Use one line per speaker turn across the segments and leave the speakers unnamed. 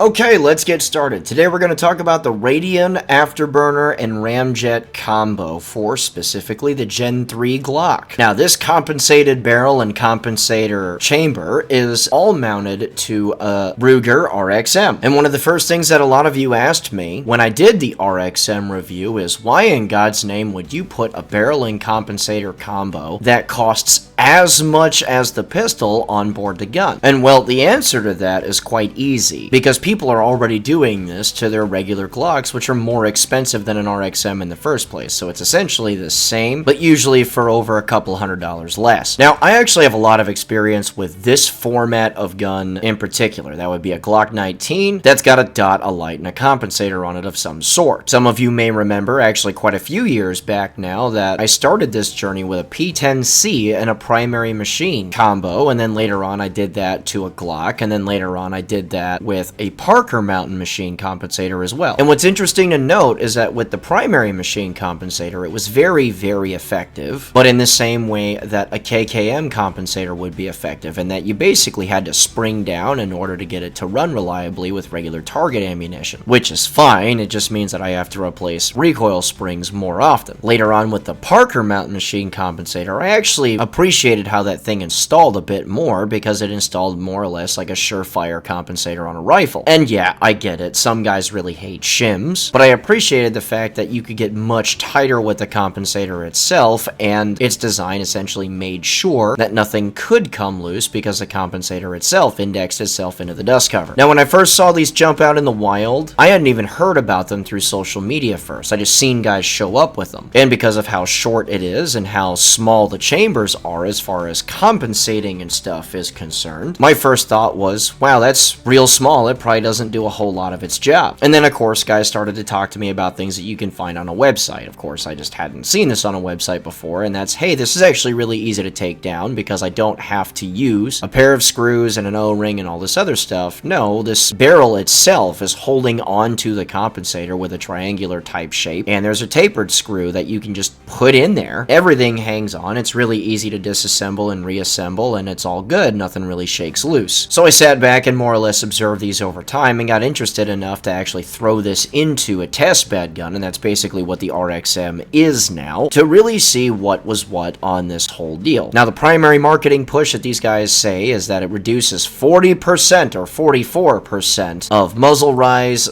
Okay, let's get started. Today we're going to talk about the Radian Afterburner and Ramjet combo for specifically the Gen 3 Glock. Now, this compensated barrel and compensator chamber is all mounted to a Ruger RXM. And one of the first things that a lot of you asked me when I did the RXM review is, why in God's name would you put a barrel and compensator combo that costs as much as the pistol on board the gun? And well, the answer to that is quite easy, because people are already doing this to their regular Glocks, which are more expensive than an RXM in the first place. So it's essentially the same, but usually for over a couple $100 less. Now, I actually have a lot of experience with this format of gun in particular. That would be a Glock 19 that's got a dot, a light, and a compensator on it of some sort. Some of you may remember, actually quite a few years back now, that I started this journey with a P10C and a primary machine combo, and then later on I did that to a Glock, and then later on I did that with a Parker mountain machine compensator as well. And what's interesting to note is that with the primary machine compensator, it was very, very effective, but in the same way that a KKM compensator would be effective, and that you basically had to spring down in order to get it to run reliably with regular target ammunition, which is fine. It just means that I have to replace recoil springs more often. Later on with the Parker mountain machine compensator, I actually appreciated how that thing installed a bit more, because it installed more or less like a surefire compensator on a rifle. And yeah, I get it, some guys really hate shims, but I appreciated the fact that you could get much tighter with the compensator itself, and its design essentially made sure that nothing could come loose because the compensator itself indexed itself into the dust cover. Now, when I first saw these jump out in the wild, I hadn't even heard about them through social media first. I just seen guys show up with them. And because of how short it is and how small the chambers are as far as compensating and stuff is concerned, my first thought was, wow, that's real small. It probably doesn't do a whole lot of its job. And then, of course, guys started to talk to me about things that you can find on a website. Of course, I just hadn't seen this on a website before, and that's, hey, this is actually really easy to take down because I don't have to use a pair of screws and an O-ring and all this other stuff. No, this barrel itself is holding onto the compensator with a triangular type shape, and there's a tapered screw that you can just put in there. Everything hangs on. It's really easy to disassemble and reassemble, and it's all good. Nothing really shakes loose. So I sat back and more or less observed these over time and got interested enough to actually throw this into a test bed gun, and that's basically what the RXM is now, to really see what was what on this whole deal. Now, the primary marketing push that these guys say is that it reduces 40% or 44% of muzzle rise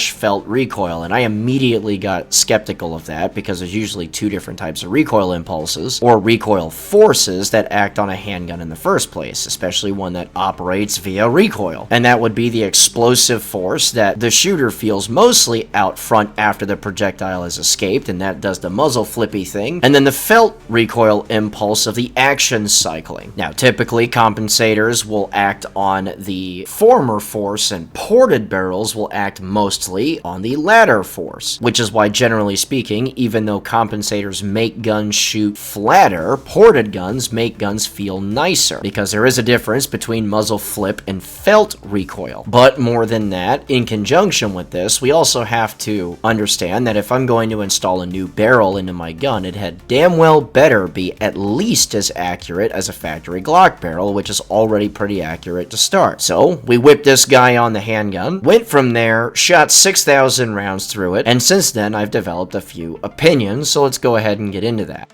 / felt recoil, and I immediately got skeptical of that, because there's usually two different types of recoil impulses or recoil forces that act on a handgun in the first place, especially one that operates via recoil. And that would be the explosive force that the shooter feels mostly out front after the projectile has escaped, and that does the muzzle flippy thing, and then the felt recoil impulse of the action cycling. Now, typically compensators will act on the former force, and ported barrels will act mostly on the latter force, which is why, generally speaking, even though compensators make guns shoot flatter, ported guns make guns feel nicer, because there is a difference between muzzle flip and felt recoil. But more than that, in conjunction with this, we also have to understand that if I'm going to install a new barrel into my gun, it had damn well better be at least as accurate as a factory Glock barrel, which is already pretty accurate to start. So we whipped this guy on the handgun, went from there, shot 6,000 rounds through it, and since then I've developed a few opinions, so let's go ahead and get into that.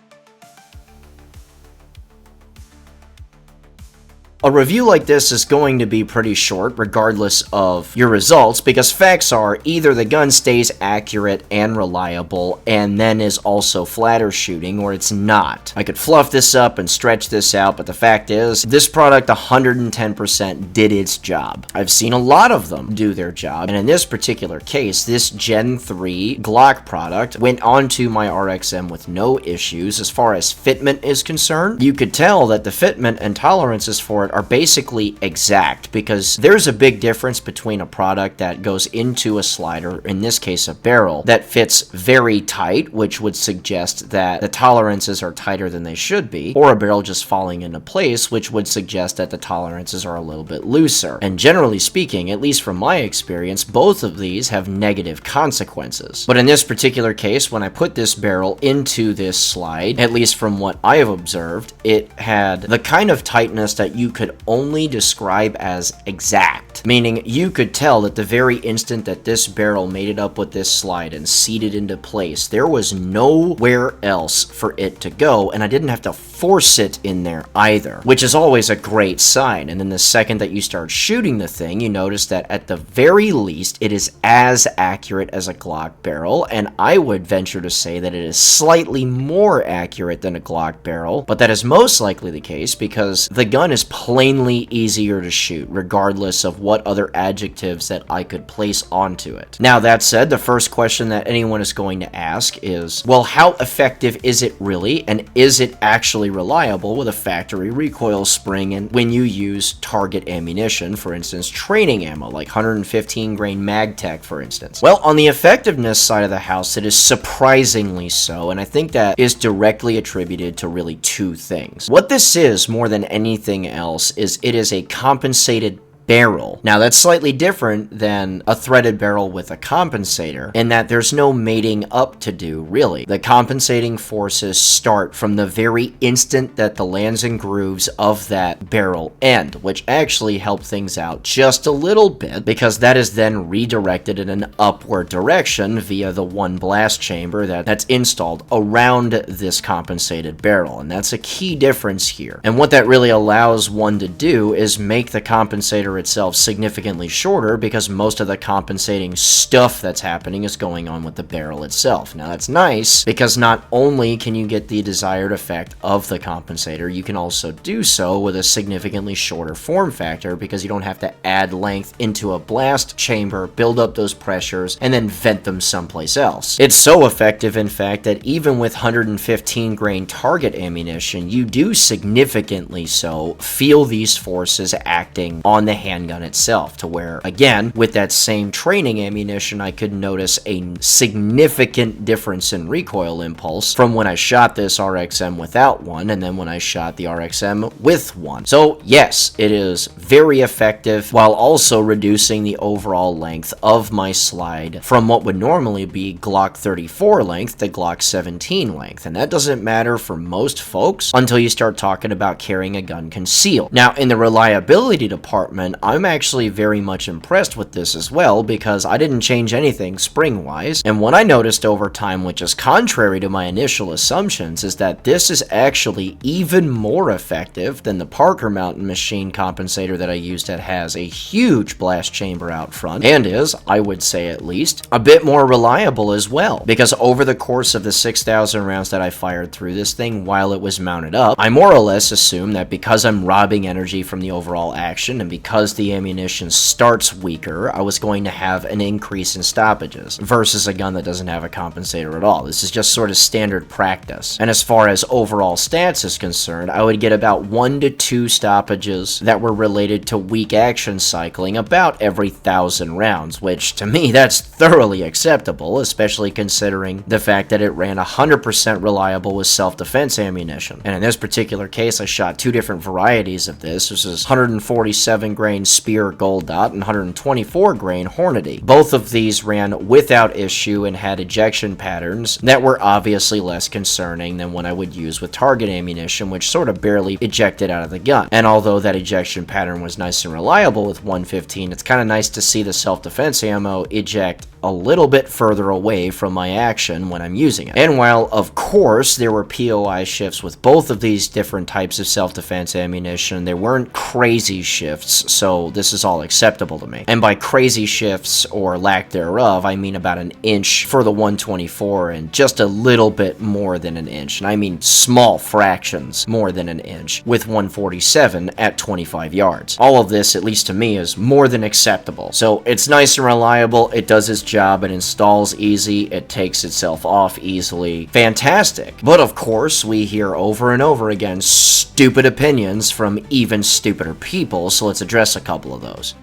A review like this is going to be pretty short regardless of your results, because facts are either the gun stays accurate and reliable and then is also flatter shooting, or it's not. I could fluff this up and stretch this out, but the fact is, this product 110% did its job. I've seen a lot of them do their job, and in this particular case, this Gen 3 Glock product went onto my RXM with no issues. As far as fitment is concerned, you could tell that the fitment and tolerances for it are basically exact, because there's a big difference between a product that goes into a slider, in this case a barrel, that fits very tight, which would suggest that the tolerances are tighter than they should be, or a barrel just falling into place, which would suggest that the tolerances are a little bit looser. And generally speaking, at least from my experience, both of these have negative consequences. But in this particular case, when I put this barrel into this slide, at least from what I have observed, it had the kind of tightness that you could only describe as exact. effect, meaning you could tell that the very instant that this barrel made it up with this slide and seated into place, there was nowhere else for it to go, and I didn't have to force it in there either, which is always a great sign. And then the second that you start shooting the thing, you notice that at the very least, it is as accurate as a Glock barrel, and I would venture to say that it is slightly more accurate than a Glock barrel, but that is most likely the case because the gun is plainly easier to shoot, regardless of what other adjectives that I could place onto it. Now, that said, the first question that anyone is going to ask is, well, how effective is it really, and is it actually reliable with a factory recoil spring and when you use target ammunition, for instance, training ammo, like 115 grain MagTech, for instance? Well, on the effectiveness side of the house, it is surprisingly so, and I think that is directly attributed to really two things. What this is, more than anything else, is it is a compensated barrel. Now, that's slightly different than a threaded barrel with a compensator in that there's no mating up to do, really. The compensating forces start from the very instant that the lands and grooves of that barrel end, which actually help things out just a little bit because that is then redirected in an upward direction via the one blast chamber that's installed around this compensated barrel, and that's a key difference here. And what that really allows one to do is make the compensator itself significantly shorter because most of the compensating stuff that's happening is going on with the barrel itself. Now, that's nice because not only can you get the desired effect of the compensator, you can also do so with a significantly shorter form factor because you don't have to add length into a blast chamber, build up those pressures, and then vent them someplace else. It's so effective, in fact, that even with 115 grain target ammunition, you do significantly so feel these forces acting on the handgun itself, to where, again, with that same training ammunition, I could notice a significant difference in recoil impulse from when I shot this RXM without one, and then when I shot the RXM with one. So, yes, it is very effective, while also reducing the overall length of my slide from what would normally be Glock 34 length to Glock 17 length, and that doesn't matter for most folks until you start talking about carrying a gun concealed. Now, in the reliability department, I'm actually very much impressed with this as well because I didn't change anything spring-wise, and what I noticed over time, which is contrary to my initial assumptions, is that this is actually even more effective than the Parker Mountain machine compensator that I used that has a huge blast chamber out front, and is, I would say at least, a bit more reliable as well, because over the course of the 6,000 rounds that I fired through this thing while it was mounted up, I more or less assume that because I'm robbing energy from the overall action and because the ammunition starts weaker, I was going to have an increase in stoppages versus a gun that doesn't have a compensator at all. This is just sort of standard practice. And as far as overall stats is concerned, I would get about 1 to 2 stoppages that were related to weak action cycling about every 1,000 rounds, which to me, that's thoroughly acceptable, especially considering the fact that it ran 100% reliable with self-defense ammunition. And in this particular case, I shot 2 different varieties of this. This is 147 grain Spear Gold Dot and 124 grain Hornady. Both of these ran without issue and had ejection patterns that were obviously less concerning than what I would use with target ammunition, which sort of barely ejected out of the gun. And although that ejection pattern was nice and reliable with 115, it's kind of nice to see the self-defense ammo eject a little bit further away from my action when I'm using it. And while, of course, there were POI shifts with both of these different types of self-defense ammunition, there weren't crazy shifts, so this is all acceptable to me. And by crazy shifts, or lack thereof, I mean about an inch for the 124 and just a little bit more than an inch, and I mean small fractions more than an inch, with 147 at 25 yards. All of this, at least to me, is more than acceptable. So it's nice and reliable, it does its job, it installs easy, it takes itself off easily. Fantastic. But of course, we hear over and over again stupid opinions from even stupider people, so let's address a couple of those.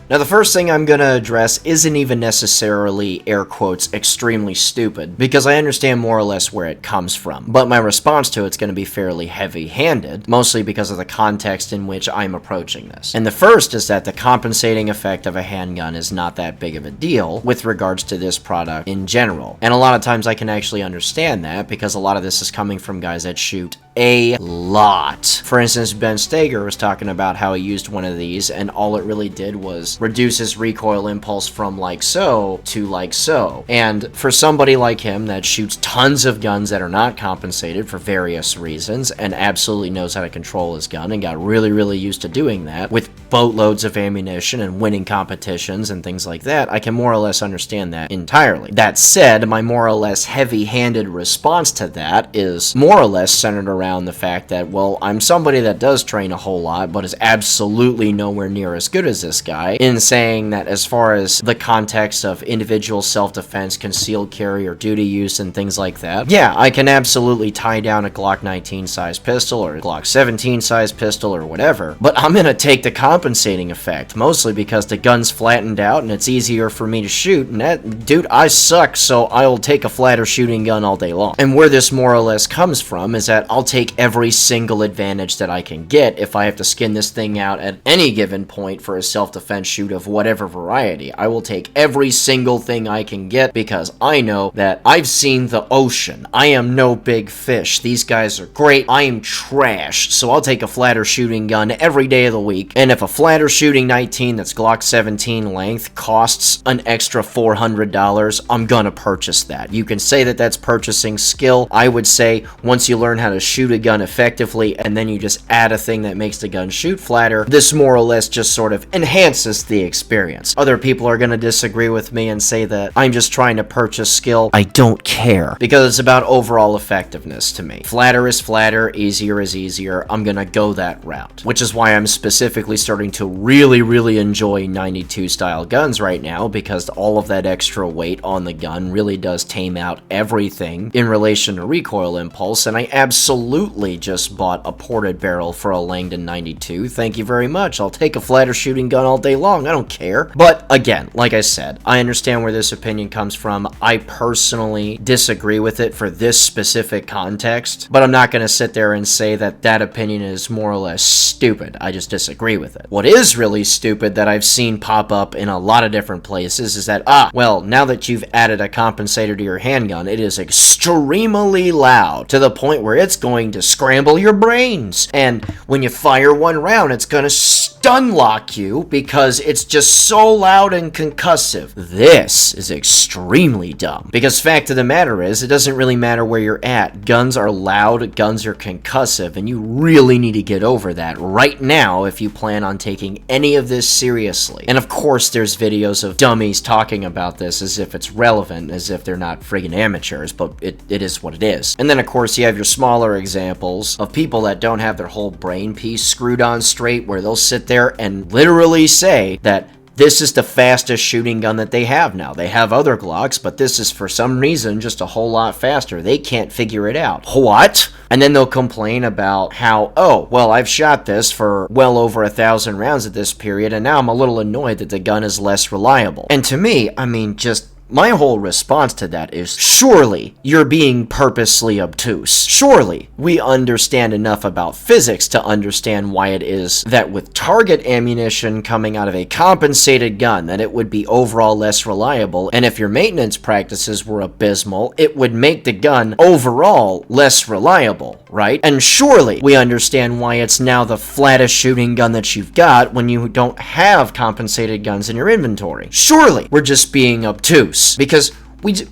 Now, the first thing I'm going to address isn't even necessarily, air quotes, extremely stupid, because I understand more or less where it comes from, but my response to it's going to be fairly heavy-handed, mostly because of the context in which I'm approaching this. And the first is that the compensating effect of a handgun is not that big of a deal with regards to this product in general. And a lot of times I can actually understand that, because a lot of this is coming from guys that shoot a lot. For instance, Ben Steger was talking about how he used one of these, and all it really did was reduce his recoil impulse from like so to like so. And for somebody like him that shoots tons of guns that are not compensated for various reasons, and absolutely knows how to control his gun, and got really used to doing that with boatloads of ammunition and winning competitions and things like that, I can more or less understand that entirely. That said, my more or less heavy-handed response to that is more or less centered around the fact that, well, I'm somebody that does train a whole lot, but is absolutely nowhere near as good as this guy, in saying that as far as the context of individual self-defense, concealed carry, or duty use, and things like that, yeah, I can absolutely tie down a Glock 19 size pistol, or a Glock 17 size pistol, or whatever, but I'm gonna take the compensating effect, mostly because the gun's flattened out, and it's easier for me to shoot, and that, dude, I suck, so I'll take a flatter shooting gun all day long. And where this more or less comes from is that I'll take every single advantage that I can get if I have to skin this thing out at any given point for a self-defense shoot of whatever variety. I will take every single thing I can get because I know that I've seen the ocean. I am no big fish. These guys are great. I am trash, so I'll take a flatter shooting gun every day of the week. And if a flatter shooting 19 that's Glock 17 length costs an extra $400, I'm gonna purchase that. You can say that that's purchasing skill. I would say once you learn how to shoot a gun effectively and then you just add a thing that makes the gun shoot flatter, this more or less just sort of enhances the experience. Other people are gonna disagree with me and say that I'm just trying to purchase skill. I don't care, because it's about overall effectiveness to me. Flatter is flatter, easier is easier. I'm gonna go that route, which is why I'm specifically starting to really enjoy 92 style guns right now, because all of that extra weight on the gun really does tame out everything in relation to recoil impulse. And I absolutely just bought a ported barrel for a Langdon 92. Thank you very much. I'll take a flatter shooting gun all day long. I don't care. But again, like I said, I understand where this opinion comes from. I personally disagree with it for this specific context, but I'm not going to sit there and say that that opinion is more or less stupid. I just disagree with it. What is really stupid that I've seen pop up in a lot of different places is that, well, now that you've added a compensator to your handgun, it is extremely loud to the point where it's going to scramble your brains. And when you fire one round, it's going to stun lock you because it's just so loud and concussive. This is extremely dumb, because fact of the matter is, it doesn't really matter where you're at. Guns are loud, guns are concussive, and you really need to get over that right now if you plan on taking any of this seriously. And of course, there's videos of dummies talking about this as if it's relevant, as if they're not friggin' amateurs, but it is what it is. And then of course, you have your smaller examples of people that don't have their whole brain piece screwed on straight, where they'll sit there and literally say that this is the fastest shooting gun that they have now. They have other Glocks, but this is for some reason just a whole lot faster. They can't figure it out. What? And then they'll complain about how, oh, well, I've shot this for well over 1,000 rounds at this period, and now I'm a little annoyed that the gun is less reliable. And to me, I mean, just my whole response to that is, surely you're being purposely obtuse. Surely we understand enough about physics to understand why it is that with target ammunition coming out of a compensated gun, that it would be overall less reliable, and if your maintenance practices were abysmal, it would make the gun overall less reliable, right? And surely we understand why it's now the flattest shooting gun that you've got when you don't have compensated guns in your inventory. Surely we're just being obtuse. Because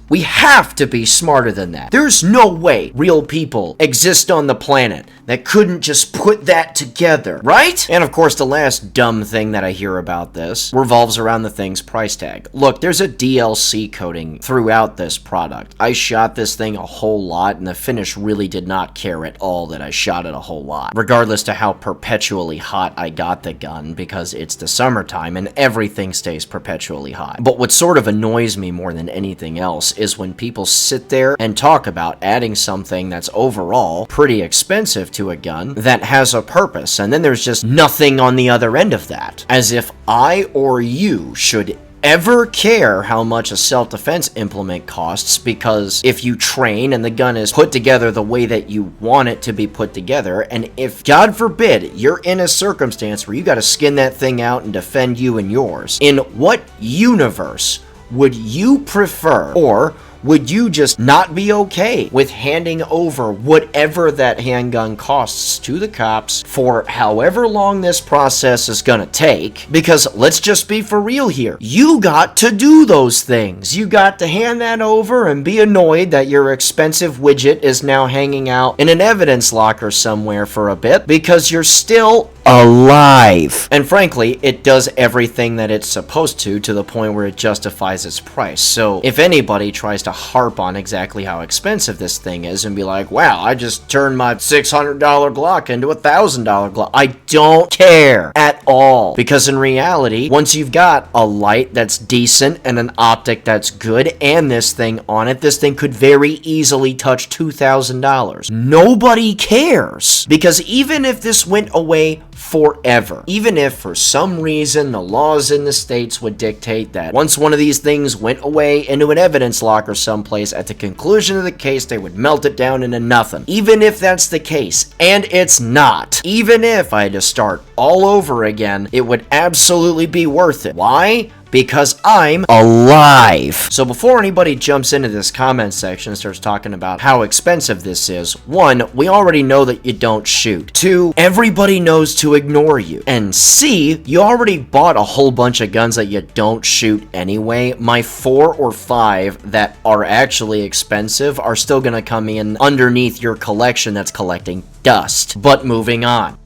we have to be smarter than that. There's no way real people exist on the planet that couldn't just put that together, right? And of course, the last dumb thing that I hear about this revolves around the thing's price tag. Look, there's a DLC coating throughout this product. I shot this thing a whole lot, and the finish really did not care at all that I shot it a whole lot, regardless to how perpetually hot I got the gun, because it's the summertime and everything stays perpetually hot. But what sort of annoys me more than anything else is when people sit there and talk about adding something that's overall pretty expensive to a gun that has a purpose, and then there's just nothing on the other end of that. As if I or you should ever care how much a self-defense implement costs, because if you train and the gun is put together the way that you want it to be put together, and if, God forbid, you're in a circumstance where you gotta skin that thing out and defend you and yours, in what universe would you prefer, or would you just not be okay with handing over whatever that handgun costs to the cops for however long this process is gonna take? Because let's just be for real here. You got to do those things. You got to hand that over and be annoyed that your expensive widget is now hanging out in an evidence locker somewhere for a bit because you're still alive. And frankly, it does everything that it's supposed to the point where it justifies its price. So if anybody tries to harp on exactly how expensive this thing is and be like, wow, I just turned my $600 Glock into a $1,000 Glock, I don't care at all. Because in reality, once you've got a light that's decent and an optic that's good and this thing on it, this thing could very easily touch $2,000. Nobody cares. Because even if this went away forever, even if for some reason the laws in the states would dictate that once one of these things went away into an evidence locker someplace, at the conclusion of the case they would melt it down into nothing. Even if that's the case, and it's not, even if I had to start all over again, it would absolutely be worth it. Why? Because I'm alive. So before anybody jumps into this comment section and starts talking about how expensive this is, 1, we already know that you don't shoot. 2, everybody knows to ignore you. And C, you already bought a whole bunch of guns that you don't shoot anyway. My 4 or 5 that are actually expensive are still gonna come in underneath your collection that's collecting dust. But moving on.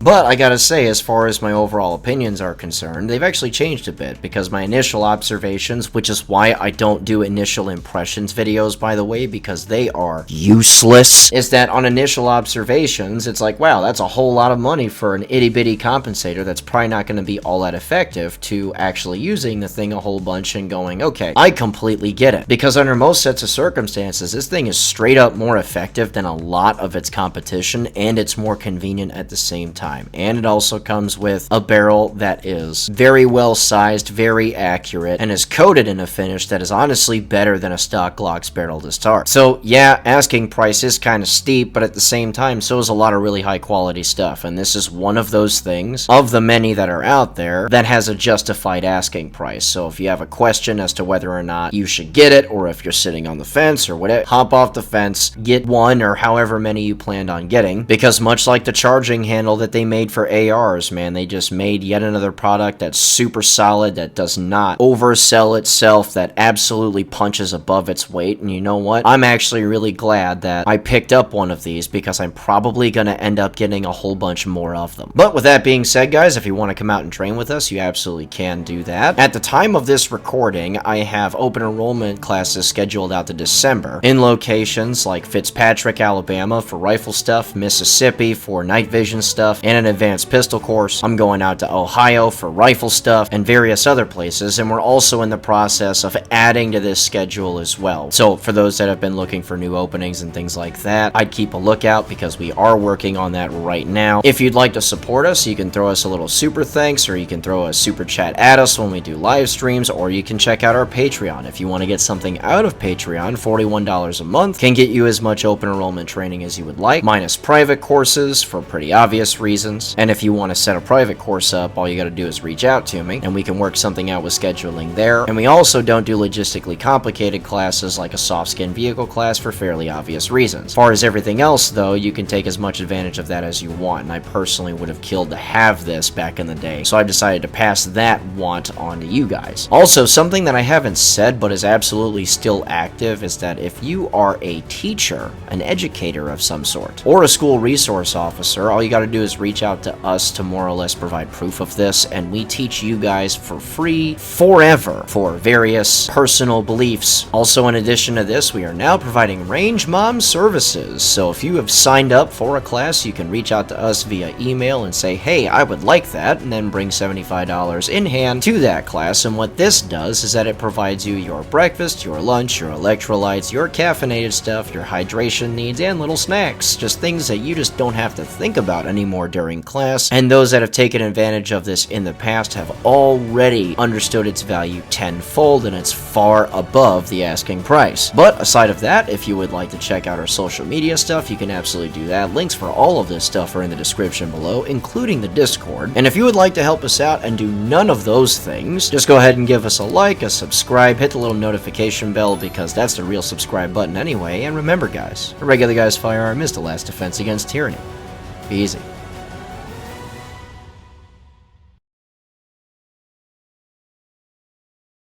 But I gotta say, as far as my overall opinions are concerned, they've actually changed a bit, because my initial observations, which is why I don't do initial impressions videos, by the way, because they are useless, is that on initial observations, it's like, wow, that's a whole lot of money for an itty-bitty compensator that's probably not going to be all that effective, to actually using the thing a whole bunch and going, okay, I completely get it. Because under most sets of circumstances, this thing is straight up more effective than a lot of its competition, and it's more convenient at the same time. And it also comes with a barrel that is very well sized, very accurate, and is coated in a finish that is honestly better than a stock Glock's barrel to start. So yeah, asking price is kind of steep, but at the same time, so is a lot of really high quality stuff. And this is one of those things, of the many that are out there, that has a justified asking price. So if you have a question as to whether or not you should get it, or if you're sitting on the fence or whatever, hop off the fence, get one or however many you planned on getting, because much like the charging handle that they made for ARs, man, they just made yet another product that's super solid, that does not oversell itself, that absolutely punches above its weight. And you know what? I'm actually really glad that I picked up one of these, because I'm probably going to end up getting a whole bunch more of them. But with that being said, guys, if you want to come out and train with us, you absolutely can do that. At the time of this recording, I have open enrollment classes scheduled out to December in locations like Fitzpatrick, Alabama for rifle stuff, Mississippi for night vision stuff, and an advanced pistol course. I'm going out to Ohio for rifle stuff and various other places, and we're also in the process of adding to this schedule as well. So for those that have been looking for new openings and things like that, I'd keep a lookout, because we are working on that right now. If you'd like to support us, you can throw us a little super thanks, or you can throw a super chat at us when we do live streams, or you can check out our Patreon. If you want to get something out of Patreon, $41 a month can get you as much open enrollment training as you would like, minus private courses for pretty obvious reasons. And if you want to set a private course up, all you got to do is reach out to me, and we can work something out with scheduling there. And we also don't do logistically complicated classes like a soft skin vehicle class for fairly obvious reasons. As far as everything else, though, you can take as much advantage of that as you want, and I personally would have killed to have this back in the day, so I decided to pass that want on to you guys. Also, something that I haven't said but is absolutely still active is that if you are a teacher, an educator of some sort, or a school resource officer, all you got to do is reach out to us to more or less provide proof of this, and we teach you guys for free forever for various personal beliefs. Also, in addition to this, we are now providing range mom services. So if you have signed up for a class, you can reach out to us via email and say, hey, I would like that, and then bring $75 in hand to that class. And what this does is that it provides you your breakfast, your lunch, your electrolytes, your caffeinated stuff, your hydration needs, and little snacks. Just things that you just don't have to think about anymore during class, and those that have taken advantage of this in the past have already understood its value tenfold, and it's far above the asking price. But aside of that, if you would like to check out our social media stuff, you can absolutely do that. Links for all of this stuff are in the description below, including the Discord. And if you would like to help us out and do none of those things, just go ahead and give us a like, a subscribe, hit the little notification bell, because that's the real subscribe button anyway. And remember guys, a regular guy's firearm is the last defense against tyranny. Be easy.